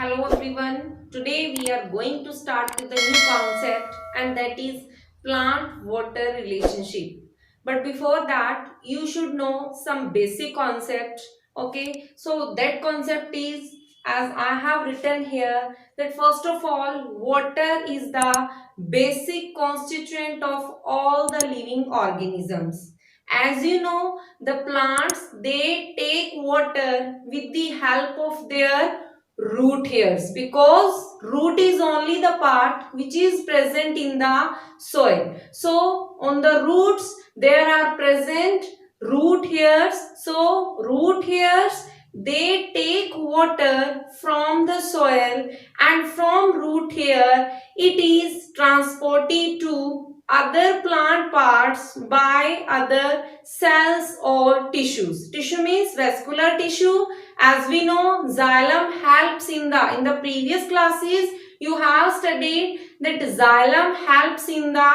Hello everyone. Today we are going to start with a new concept and that is plant water relationship. But before that you should know some basic concept. Okay, so that concept is, as I have written here, that first of all water is the basic constituent of all the living organisms. As you know, the plants, they take water with the help of their root hairs, because root is only the part which is present in the soil. So on the roots there are present root hairs. So root hairs, they take water from the soil, and from root hair it is transported to other plant parts by other cells or tissues. Tissue means vascular tissue. As we know, xylem helps in the previous classes you have studied that xylem helps in the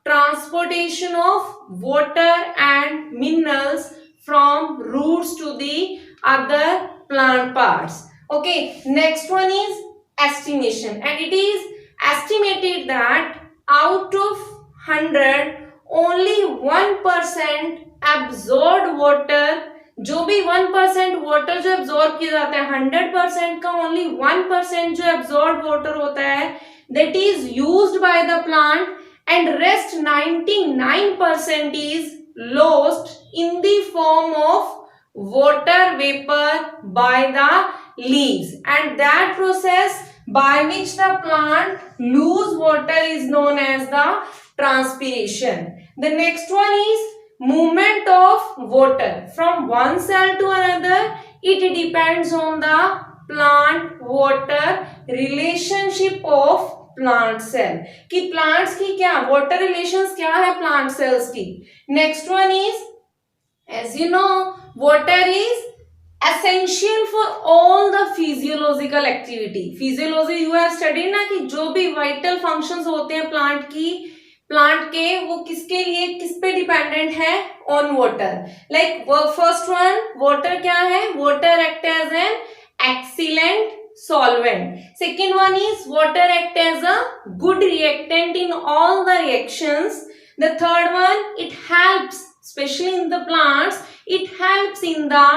transportation of water and minerals from roots to the other plant parts. Okay, next one is estimation, and it is estimated that out of 100 only 1% absorbed water, जो भी 1% water जो absorb किया जाता है 100% का only 1% जो absorb water होता है that is used by the plant, and rest 99% is lost in the form of water vapor by the leaves, and that process by which the plant lose water is known as the transpiration. The next one is movement of water from one cell to another. It depends on the plant water relationship of plant cell, कि plants की क्या water relations क्या है plant cells की. Next one is, as you know, water is essential for all the physiological activity. Physiology you have studied ना, कि जो भी vital functions होते हैं प्लांट के वो किसके लिए, किस पे डिपेंडेंट है, on water. Like first one, water क्या है, water act as an excellent solvent. Second one is water act as a good reactant in all the reactions. The third one, it helps, especially in the plants, it helps in the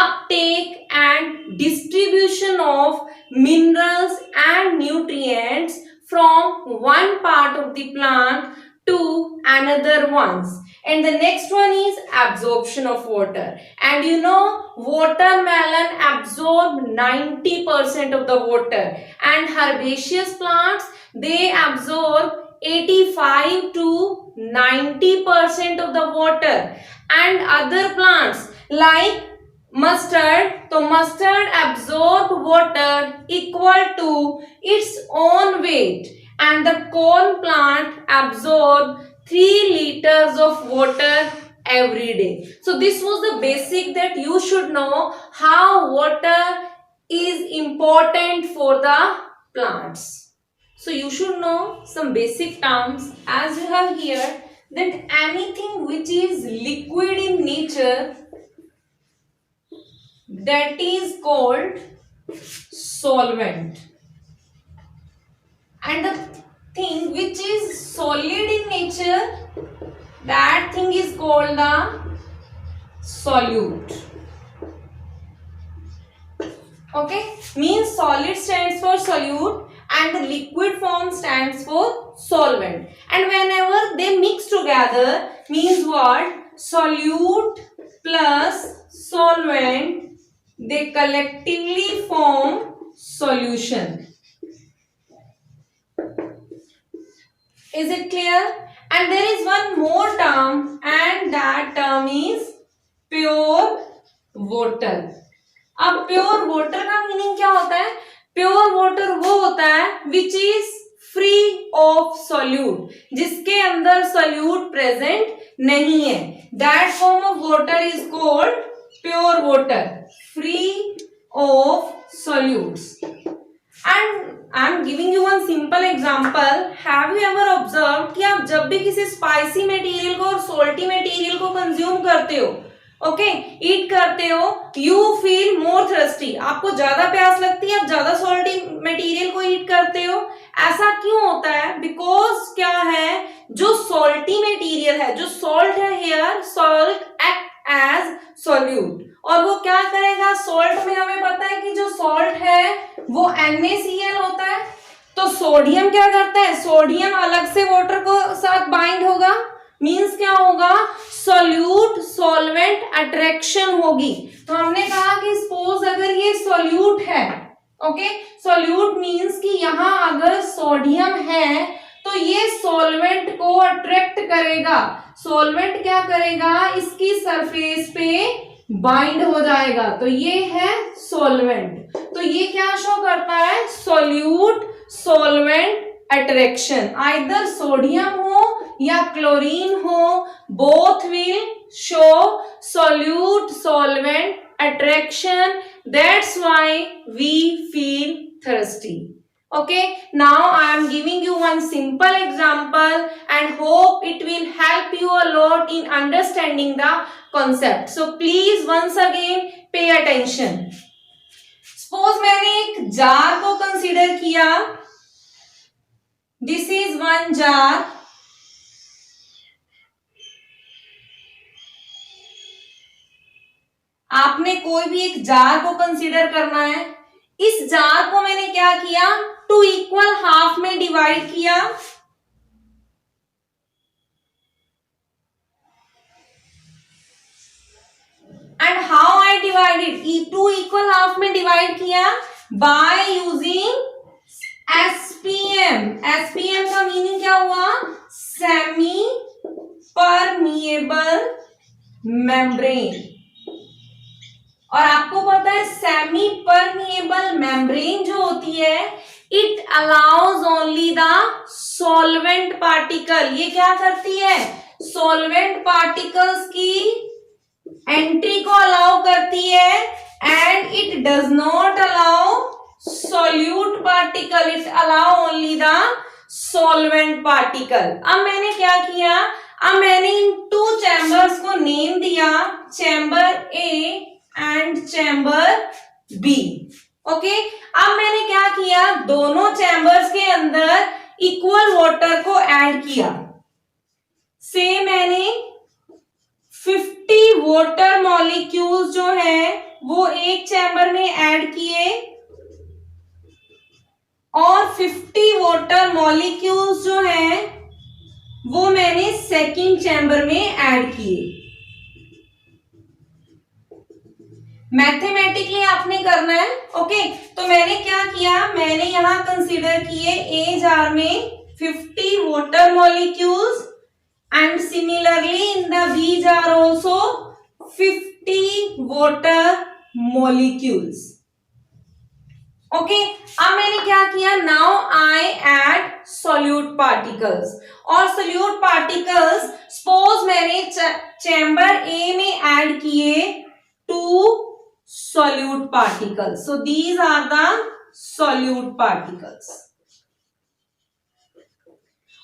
uptake and distribution of minerals and nutrients from one part of the plant to another ones. And the next one is absorption of water, and you know watermelon absorb 90% of the water, and herbaceous plants, they absorb 85 to 90% of the water, and other plants like mustard, so mustard absorb water equal to its own weight, and the corn plant absorb 3 liters of water every day. So this was the basic that you should know how water is important for the plants. So you should know some basic terms, as you have here, that anything which is liquid in nature, that is called solvent, and the thing which is solid in nature, that thing is called the solute. Okay, means solid stands for solute and the liquid form stands for solvent, and whenever they mix together means what, solute plus solvent, they collectively form solution. Is it clear? And there is one more term, and that term is pure water. अब pure water का meaning क्या होता है, pure water वो होता है which is free of solute, जिसके अंदर सोल्यूट प्रेजेंट नहीं है, that form of water is called pure water, free of solutes. And I am giving you one simple example. Have you ever observed कि आप जब भी किसी स्पाइसी मटेरियल को और सोल्टी मटेरियल को कंज्यूम करते हो, ओके, ईट करते हो, यू फील मोर थर्स्टी, आपको ज्यादा प्यास लगती है, आप ज्यादा सॉल्टी करते हो? ऐसा क्यों होता है? बिकॉज क्या है, जो सॉल्टी मटेरियल है, जो सॉल्ट है here, salt act as solute, और वो क्या करेगा, सॉल्ट में हमें पता है कि जो सॉल्ट है वो NaCl होता है, तो सोडियम क्या करता है, सोडियम अलग से वाटर को साथ बाइंड होगा, मींस क्या होगा, सॉल्यूट सॉल्वेंट अट्रैक्शन होगी। तो हमने कहा कि सपोज अगर ये सॉल्यूट है, ओके, सॉल्यूट मींस कि यहां अगर सोडियम है तो ये सॉल्वेंट को अट्रैक्ट करेगा, सॉल्वेंट क्या करेगा, इसकी सरफेस पे बाइंड हो जाएगा, तो ये है सॉल्वेंट। तो ये क्या शो करता है, solute solvent attraction, either sodium हो या क्लोरीन हो, both will show solute solvent attraction, that's why we feel thirsty. Okay, now I am giving you one simple example and hope it will help you a lot in understanding the concept. So please once again pay attention. Suppose मैंने एक jar को consider किया, this is one jar, आपने कोई भी एक jar को consider करना है, इस जार को मैंने क्या किया, 2 इक्वल हाफ में डिवाइड किया, and how I divided, 2 equal half में डिवाइड किया बाय यूजिंग SPM। SPM का मीनिंग क्या हुआ, सेमी परमिएबल मेम्ब्रेन, और आपको पता है सेमी परमिएबल मेम्ब्रेन जो होती है, it allows only the solvent particle, ये क्या करती है, सॉल्वेंट पार्टिकल्स की एंट्री को अलाउ करती है, and it does not allow solute particle, it allow only the solvent particle. अब मैंने क्या किया, अब मैंने इन 2 चैम्बर्स को नेम दिया, chamber A and chamber B. Okay, अब मैंने क्या किया, दोनों चैम्बर्स के अंदर इक्वल वाटर को ऐड किया, से मैंने 50 वाटर मॉलिक्यूल्स जो है वो एक चैम्बर में ऐड किए, और 50 वाटर मॉलिक्यूल्स जो है वो मैंने सेकंड चैम्बर में ऐड किए। मैथमेटिकली आपने करना है, ओके। तो मैंने क्या किया, मैंने यहां कंसीडर किए ए जार में 50 water molecules, and similarly in the B jar also 50 water molecules. Okay, अब मैंने क्या किया, now I add solute particles, और सॉल्यूट पार्टिकल्स सपोज मैंने चैम्बर ए में ऐड किए 2 solute particles, so these are the solute particles,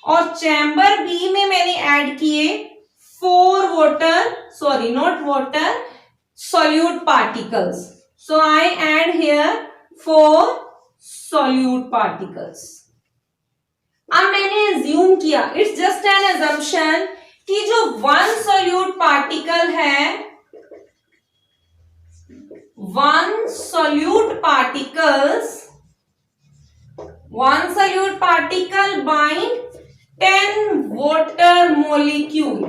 और chamber B में मैंने ऐड किए 4 water, sorry not water, solute particles, so I add here 4 solute particles। अब मैंने assume किया, it's just an assumption कि जो 1 solute particle है, 1 solute particle bind 10 water molecule,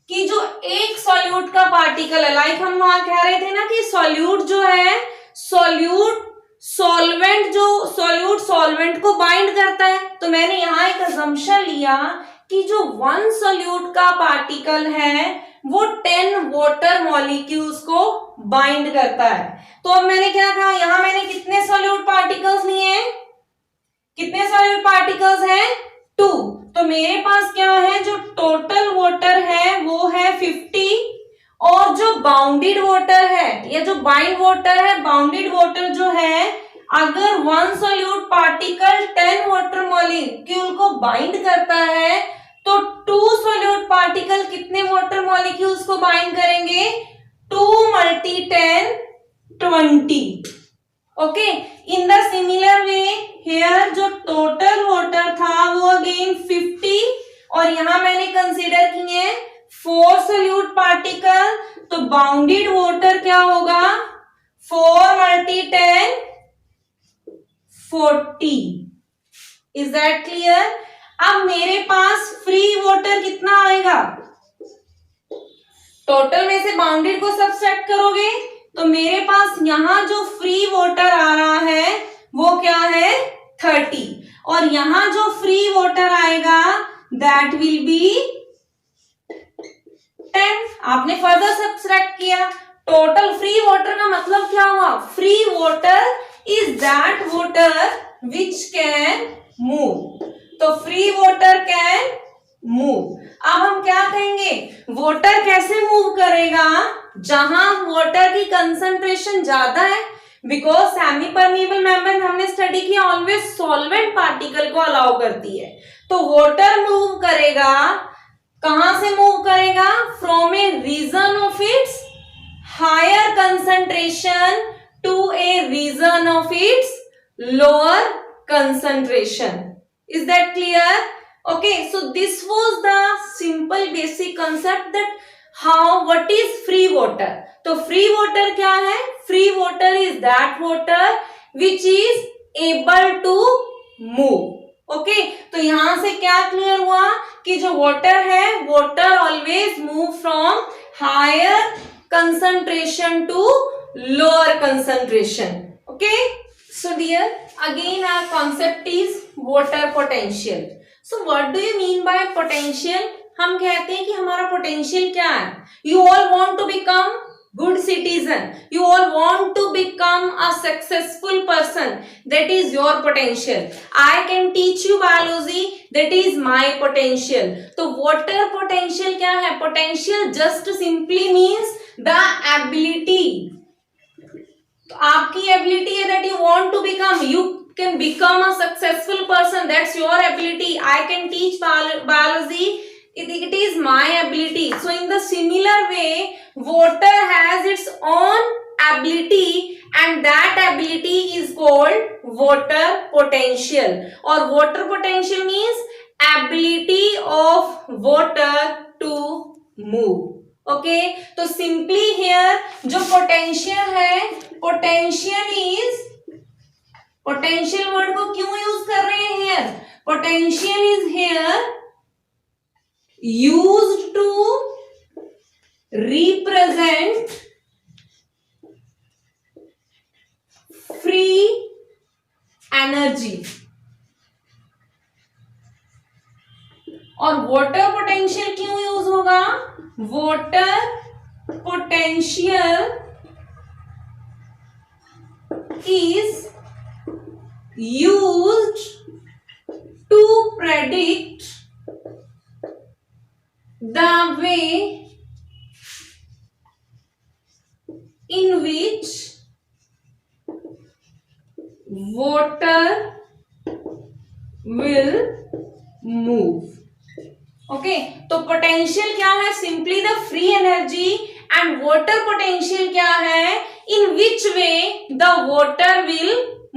कि जो एक सॉल्यूट का पार्टिकल है, लाइक हम वहां कह रहे थे ना कि सॉल्यूट जो है, सॉल्यूट सॉल्वेंट, जो सॉल्यूट सॉल्वेंट को बाइंड करता है, तो मैंने यहां एक असम्पशन लिया कि जो 1 सॉल्यूट का पार्टिकल है वो 10 वाटर मॉलिक्यूल्स को बाइंड करता है। तो अब मैंने क्या कहा, यहां मैंने कितने सॉल्यूट पार्टिकल्स लिए हैं, कितने सॉल्यूट पार्टिकल्स हैं, 2। तो मेरे पास क्या है, जो टोटल वाटर है वो है 50, और जो बाउंडेड वाटर है या जो बाइंड वाटर है, बाउंडेड वाटर जो है, अगर 1 सॉल्यूट पार्टिकल 10 वाटर मॉलिक्यूल को बाइंड करता है तो 2 सॉल्यूट पार्टिकल कितने वाटर मॉलिक्यूल्स को बाइंड करेंगे, 2 × 10 20। Okay, in the similar way here जो 40. Is that clear? अब मेरे पास फ्री वाटर कितना आएगा? टोटल में से बाउंडेड को सब्ट्रैक्ट करोगे तो मेरे पास यहां जो फ्री वाटर आ रहा है वो क्या है? 30. और यहां जो फ्री वाटर आएगा दैट विल बी 10. आपने फर्दर सब्ट्रैक्ट किया. टोटल फ्री वाटर का मतलब क्या हुआ? Free water is that water which can move. तो फ्री वाटर कैन मूव. अब हम क्या कहेंगे? वाटर कैसे मूव करेगा? जहां वाटर की कंसंट्रेशन ज्यादा है, बिकॉज सेमी परमिएबल मेम्ब्रेन हमने स्टडी किया ऑलवेज सॉल्वेंट पार्टिकल को अलाउ करती है. तो वाटर मूव करेगा. कहां से मूव करेगा? From a region of its higher concentration to a region of its lower concentration. Is that clear? Okay, so this was the simple basic concept that what is free water. तो free water क्या है? Free water is that water which is able to move. Okay, तो यहां से क्या clear हुआ कि जो water है water always move from higher concentration to lower concentration. Okay. So dear, again our concept is water potential. So what do you mean by potential? हम कहते हैं कि हमारा potential क्या है? You all want to become good citizen. You all want to become a successful person. That is your potential. I can teach you biology. That is my potential. तो water potential क्या है? Potential just simply means the ability. तो आपकी ability है that you want to become, you can become a successful person, that's your ability. I can teach biology, it is my ability. So in the similar way, water has its own ability and that ability is called water potential. और water potential means ability of water to move. Okay, तो simply here जो potential है, potential word को क्यों use कर रहे हैं here? Potential is here used to represent free energy. और वाटर पोटेंशियल क्यों यूज होगा? water potential is used to predict the way in which water will move. Okay, तो पोटेंशियल क्या है? Simply the free energy. And water potential क्या है? In which way the water will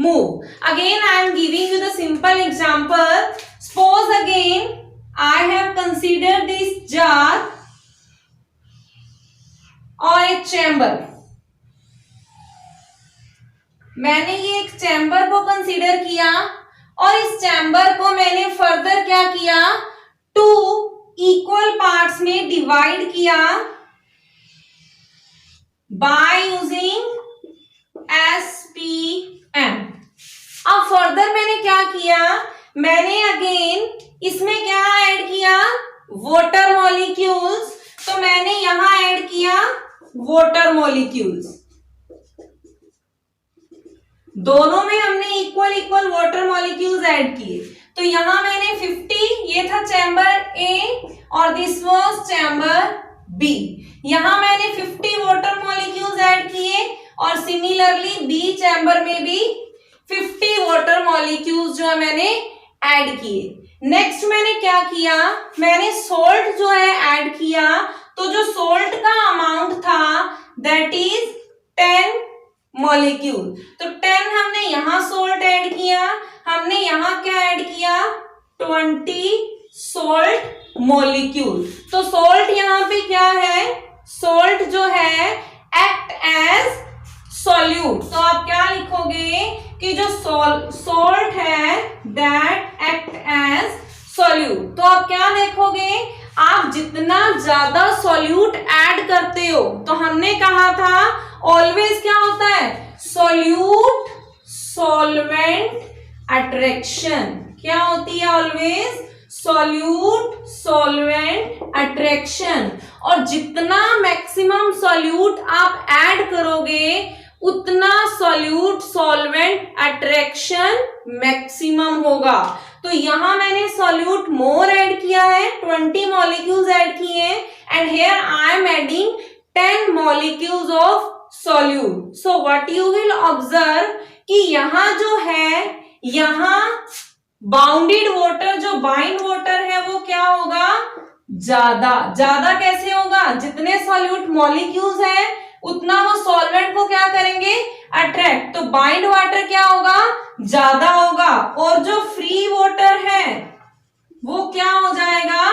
move. Again I am giving you the simple example. Suppose again I have consider this jar और एक chamber. मैंने ये एक chamber को consider किया और इस चैम्बर को मैंने फर्दर क्या किया? टू इक्वल पार्ट्स में डिवाइड किया बाय यूजिंग SPM. अब फर्दर मैंने क्या किया? मैंने अगेन इसमें क्या ऐड किया? Water molecules. तो मैंने यहां ऐड किया वाटर मॉलिक्यूल्स. दोनों में हमने इक्वल वाटर मॉलिक्यूल्स ऐड किए. तो यहां मैंने 50, ये था चैम्बर ए और दिस वाज चैम्बर बी. यहां मैंने 50 वाटर मॉलिक्यूल्स ऐड किए और सिमिलरली बी चैम्बर में भी 50 वाटर मॉलिक्यूल्स जो है मैंने ऐड किए. नेक्स्ट मैंने क्या किया? मैंने सोल्ट जो है ऐड किया. तो जो सोल्ट का अमाउंट था दैट इज 10 मॉलिक्यूल. तो 10 हमने यहां सोल्ट ऐड किया, हमने यहां क्या ऐड किया? 20 सोल्ट मॉलिक्यूल. तो सोल्ट यहां पे क्या है? सोल्ट जो है एक्ट एज सॉल्यूट। तो आप क्या लिखोगे कि जो सॉल्ट है दैट एक्ट एज सॉल्यूट। तो आप क्या देखोगे, आप जितना ज्यादा सॉल्यूट ऐड करते हो, तो हमने कहा था ऑलवेज क्या होता है, सॉल्यूट सॉल्वेंट अट्रैक्शन। क्या होती है ऑलवेज, सॉल्यूट सॉल्वेंट अट्रैक्शन। और जितना मैक्सिमम सॉल्यूट आप ऐड करोगे उतना सॉल्यूट सॉल्वेंट अट्रैक्शन मैक्सिमम होगा। तो यहां मैंने सॉल्यूट मोर ऐड किया है, 20 मॉलिक्यूल्स ऐड किए हैं, and here I am adding 10 molecules of solute. So what you will observe कि यहां जो है, यहां बाउंडेड वाटर, जो बाइंड वाटर है वो क्या होगा, ज्यादा। ज्यादा कैसे होगा, जितने सॉल्यूट मॉलिक्यूल्स है उतना वो सॉल्वेंट को क्या करेंगे, अट्रैक्ट। तो बाइंड वाटर क्या होगा, ज्यादा होगा, और जो फ्री वाटर है वो क्या हो जाएगा,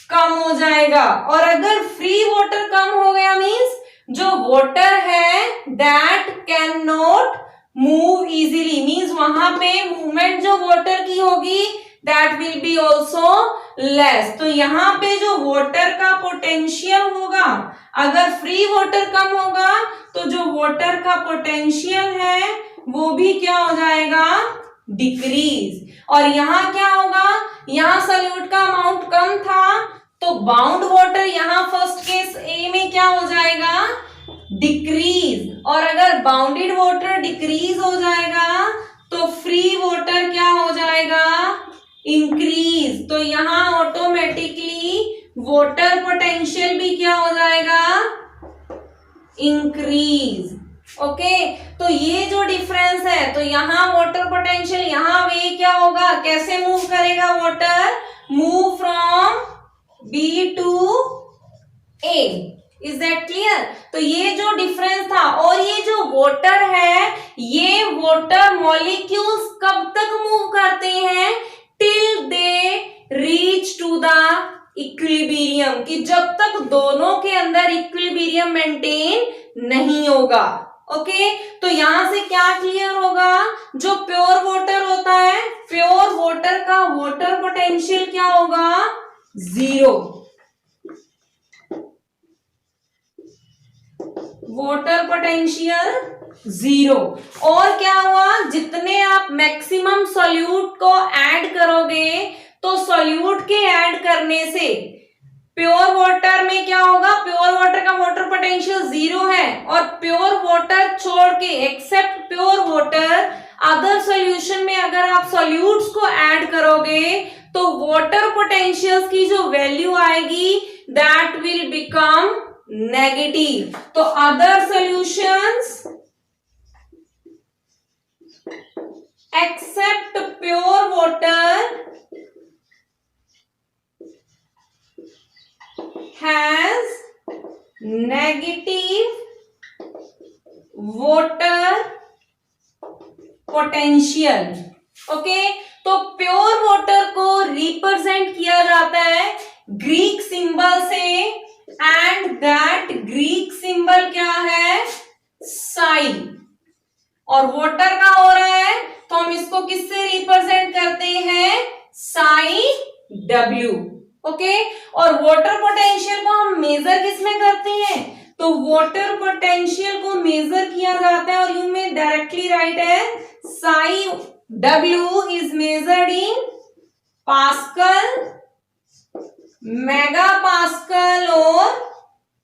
कम हो जाएगा। और अगर फ्री वाटर कम हो गया मींस जो वाटर है that can not move easily, means वहां पे मूवमेंट जो वाटर की होगी that will be also less. तो यहाँ पे जो वाटर का पोटेंशियल होगा, अगर फ्री वाटर कम होगा तो जो वाटर का पोटेंशियल है वो भी क्या हो जाएगा, डिक्रीज। और यहाँ क्या होगा, यहाँ सॉल्यूट का अमाउंट कम था तो बाउंड वाटर यहाँ फर्स्ट केस ए में क्या हो जाएगा, डिक्रीज। और अगर बाउंडेड वाटर डिक्रीज हो जाएगा तो फ्री वाटर क्या हो जाएगा, इंक्रीज। तो यहाँ ऑटोमेटिकली वाटर पोटेंशियल भी क्या हो जाएगा, इंक्रीज। ओके, तो ये जो डिफरेंस है, तो यहाँ वाटर पोटेंशियल, यहाँ वे क्या होगा, कैसे मूव करेगा water, move from B to A. Is that clear. तो ये जो डिफरेंस था, और ये जो वाटर है, ये वाटर मॉलिक्यूल्स कब तक मूव करते हैं, till they reach to the equilibrium, कि जब तक दोनों के अंदर इक्विलिब्रियम मेंटेन नहीं होगा। ओके, तो यहां से क्या क्लियर होगा, जो प्योर वाटर होता है, प्योर वाटर का वाटर पोटेंशियल क्या होगा, 0। Water potential 0। और क्या हुआ, जितने आप मैक्सिमम सॉल्यूट को ऐड करोगे तो सॉल्यूट के ऐड करने से प्योर वाटर में क्या होगा, प्योर वाटर का वाटर पोटेंशियल 0 है, और प्योर वाटर छोड़ के except pure water other solution में अगर आप सॉल्यूट्स को ऐड करोगे तो वाटर पोटेंशियल्स की जो वैल्यू आएगी दैट विल बिकम नेगेटिव। तो other solutions except pure water has negative water potential। Okay, तो प्योर वाटर को रिप्रेजेंट किया जाता है ग्रीक सिंबल से, एंड दैट ग्रीक सिंबल क्या है, साई। और वाटर का हो रहा है तो हम इसको किससे रिप्रेजेंट करते हैं, साई डब्ल्यू। ओके, और वाटर पोटेंशियल को हम मेजर किसमें करते हैं, तो वाटर पोटेंशियल को मेजर किया जाता है, और यू में डायरेक्टली राइट है Sai W is measured in pascal, mega pascal और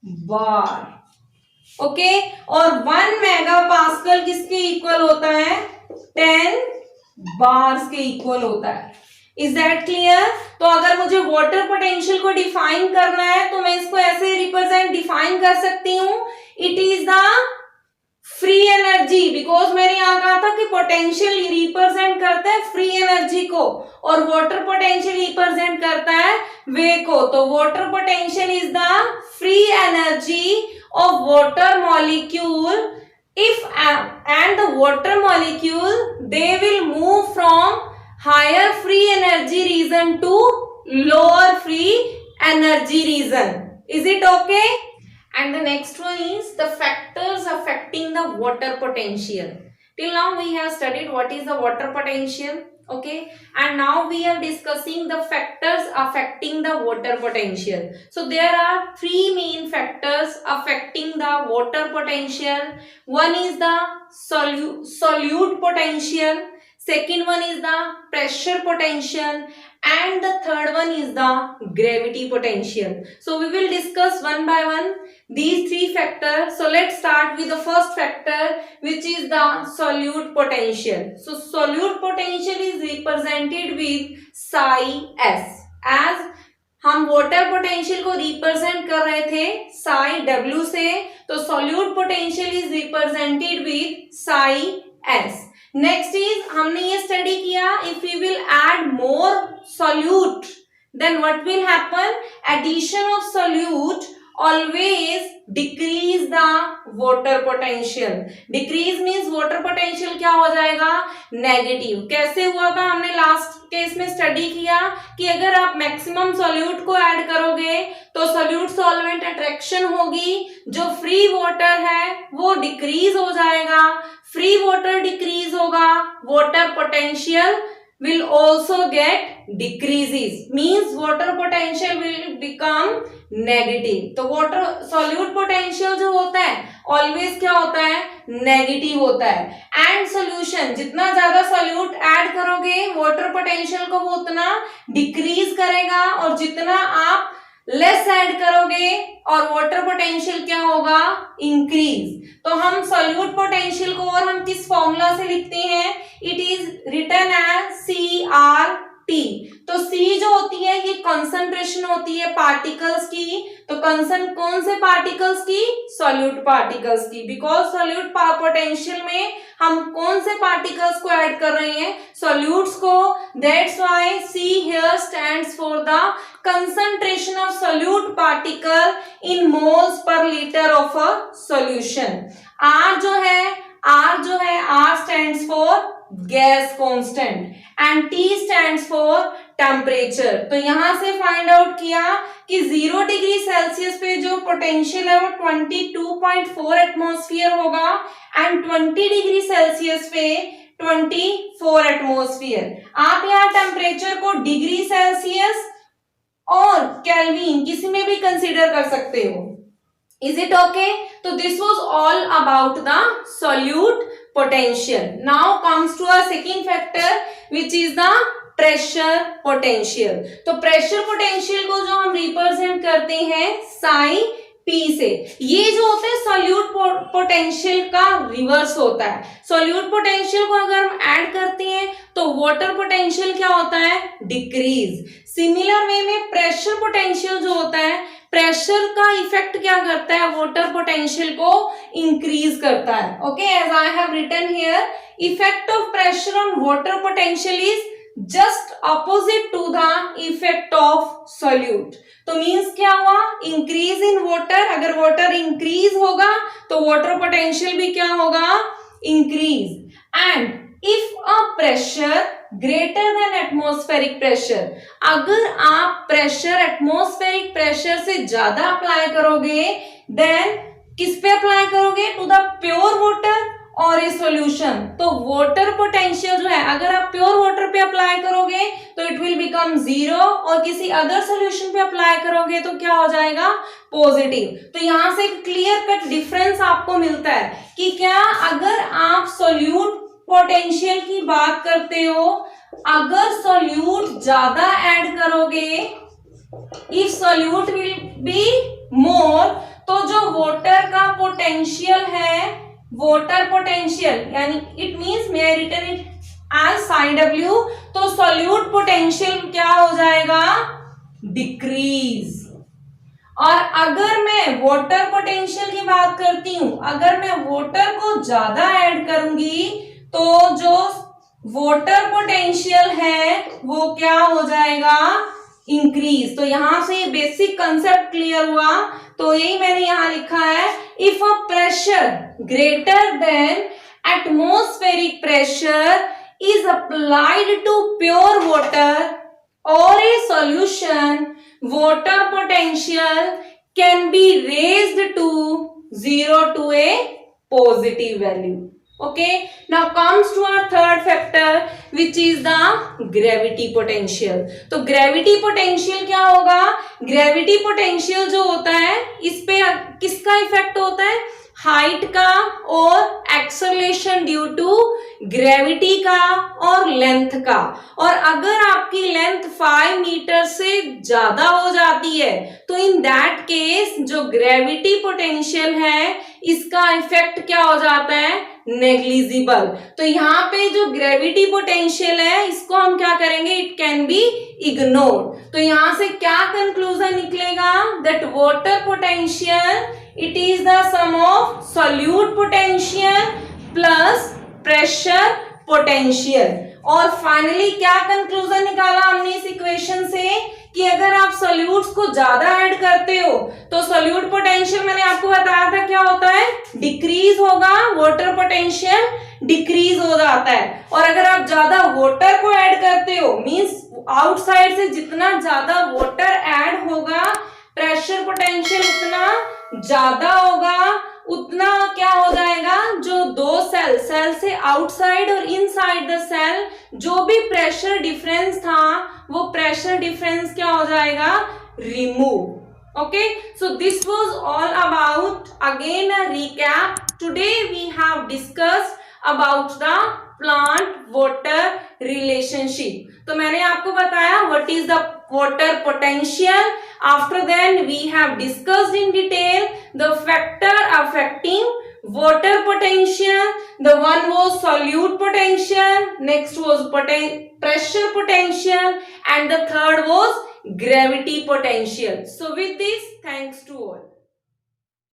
बार। ओके, और 1 मेगा पास्कल किसके इक्वल होता है, 10 बार्स के इक्वल होता है। Is that clear. तो अगर मुझे वाटर पोटेंशियल को डिफाइन करना है तो मैं इसको ऐसे रिप्रेजेंट डिफाइन कर सकती हूं, it is the free energy, because मैंने यहां कहा था कि पोटेंशियल रिप्रेजेंट करता है फ्री एनर्जी को और वाटर पोटेंशियल रिप्रेजेंट करता है वे को। तो water potential is the free energy of water molecule if and the water molecule they will move from higher free energy region to lower free energy region. Is it okay? And the next one is the factors affecting the water potential. Till now we have studied what is the water potential, okay, and now we are discussing the factors affecting the water potential. So there are three main factors affecting the water potential. One is the solute potential, second one is the pressure potential, and the third one is the gravity potential. So we will discuss one by one these three factors. So let's start with the first factor, which is the solute potential. So solute potential is represented with psi s. as हम water potential को represent कर रहे थे psi w से, तो solute potential is represented with psi s. Next is हमने ये study किया, if we will add more solute then what will happen, addition of solute always decrease the water potential. Decrease means water potential क्या हो जाएगा, negative. कैसे हुआ था, हमने लास्ट केस में स्टडी किया कि अगर आप मैक्सिमम सॉल्यूट को ऐड करोगे तो सॉल्यूट सॉल्वेंट अट्रैक्शन होगी, जो फ्री वाटर है वो डिक्रीज हो जाएगा. फ्री वाटर डिक्रीज होगा, water potential will also get decreases, means water potential will become negative. तो water solute potential जो होता है always क्या होता है, नेगेटिव होता है. एंड सोल्यूशन, जितना ज्यादा सोल्यूट ऐड करोगे वाटर पोटेंशियल को वो उतना डिक्रीज करेगा, और जितना आप लेस ऐड करोगे और वाटर पोटेंशियल क्या होगा, इंक्रीज. तो हम सोल्यूट पोटेंशियल को और हम किस फॉर्मूला से लिखते हैं, it is written as CRT. तो C जो होती है ये कंसंट्रेशन होती है पार्टिकल्स की. तो कौन से पार्टिकल्स की, सोल्यूट पार्टिकल्स की, बिकॉज सोल्यूट पोटेंशियल में हम कौन से पार्टिकल्स को ऐड कर रहे हैं, सोल्यूट्स को. That's why C here stands for the concentration of solute particle in moles per liter of a solution. R जो है R stands for gas constant and T stands for temperature. तो यहां से find out किया कि 0 degree Celsius पे जो potential है वो 22.4 एटमॉस्फेयर होगा एंड 20 डिग्री सेल्सियस पे 24 एटमॉस्फेयर. आप यहाँ टेम्परेचर को डिग्री सेल्सियस और केल्विन किसी में भी कंसीडर कर सकते हो. Is it okay? So this was all about the solute potential. Now comes to our second factor, which is the pressure potential. तो pressure potential को जो हम रिप्रेजेंट करते हैं psi P से, ये जो होता है सोल्यूट पोटेंशियल का रिवर्स होता है. सोल्यूट पोटेंशियल को अगर हम ऐड करते हैं तो वाटर पोटेंशियल क्या होता है, डिक्रीज. सिमिलर वे में प्रेशर पोटेंशियल जो होता है, प्रेशर का इफेक्ट क्या करता है, वाटर पोटेंशियल को इंक्रीज करता है. Okay, as I have written here, effect of pressure on water potential is just opposite to the effect of solute. तो मीन्स क्या हुआ, इंक्रीज इन वाटर. अगर वाटर इंक्रीज होगा तो वाटर पोटेंशियल भी क्या होगा, increase. And if a pressure greater than atmospheric pressure, अगर आप प्रेशर एटमॉस्फेरिक प्रेशर से ज्यादा अप्लाई करोगे, देन किस पे अप्लाई करोगे, टू द प्योर वाटर और ए सॉल्यूशन. तो वाटर पोटेंशियल जो है अगर आप प्योर वाटर पे अप्लाई करोगे तो इट विल बिकम 0, और किसी अदर सॉल्यूशन पे अप्लाई करोगे तो क्या हो जाएगा, पॉजिटिव. तो यहां से एक क्लियर कट डिफरेंस आपको मिलता है कि क्या अगर आप सॉल्यूट पोटेंशियल की बात करते हो, अगर सॉल्यूट ज्यादा ऐड करोगे, if solute will be more, तो जो वाटर का पोटेंशियल है, वाटर पोटेंशियल यानी इट मींस मैं written it as psi w, तो सॉल्यूट पोटेंशियल क्या हो जाएगा, डिक्रीज. और अगर मैं वाटर पोटेंशियल की बात करती हूं, अगर मैं वाटर को ज्यादा ऐड करूंगी तो जो वाटर पोटेंशियल है वो क्या हो जाएगा, इंक्रीज. तो यहां से बेसिक कंसेप्ट क्लियर हुआ. तो यही मैंने यहां लिखा है, if a pressure greater than atmospheric pressure is applied to pure water or a solution, water potential can be raised to 0 to a positive value. Okay, now comes to our third factor which is the gravity potential. तो gravity potential क्या होगा? gravity potential जो होता है इस पे किसका effect होता है? हाइट का और एक्सेलरेशन ड्यू टू ग्रेविटी का और लेंथ का। और अगर आपकी लेंथ 5 मीटर से ज्यादा हो जाती है तो इन दैट केस जो ग्रेविटी पोटेंशियल है इसका इफेक्ट क्या हो जाता है? नेग्लिजिबल। तो यहाँ पे जो ग्रेविटी पोटेंशियल है इसको हम क्या करेंगे? It can be ignored. तो यहाँ से क्या कंक्लूजन निकलेगा? That water potential it is the sum of solute potential plus pressure potential. और फाइनली क्या कंक्लूजन निकाला हमने इस इक्वेशन से कि अगर आप सॉल्यूट्स को ज्यादा ऐड करते हो तो सॉल्यूट पोटेंशियल मैंने आपको बताया था क्या होता है? डिक्रीज होगा, वाटर पोटेंशियल डिक्रीज हो जाता है। और अगर आप ज्यादा वाटर को ऐड करते हो मींस आउटसाइड से जितना ज्यादा वाटर ऐड होगा प्रेशर पोटेंशियल उतना ज्यादा होगा, उतना क्या हो जाएगा? जो दो सेल से आउटसाइड और इनसाइड द सेल जो भी प्रेशर डिफरेंस था वो प्रेशर डिफरेंस क्या हो जाएगा? Remove. Okay, so this was all about again a recap. Today we have discussed about the plant water relationship. तो मैंने आपको बताया what is the water potential. After then we have discussed in detail the factor affecting water potential. The one was solute potential, next was pressure potential, and the third was gravity potential. So with this, thanks to all.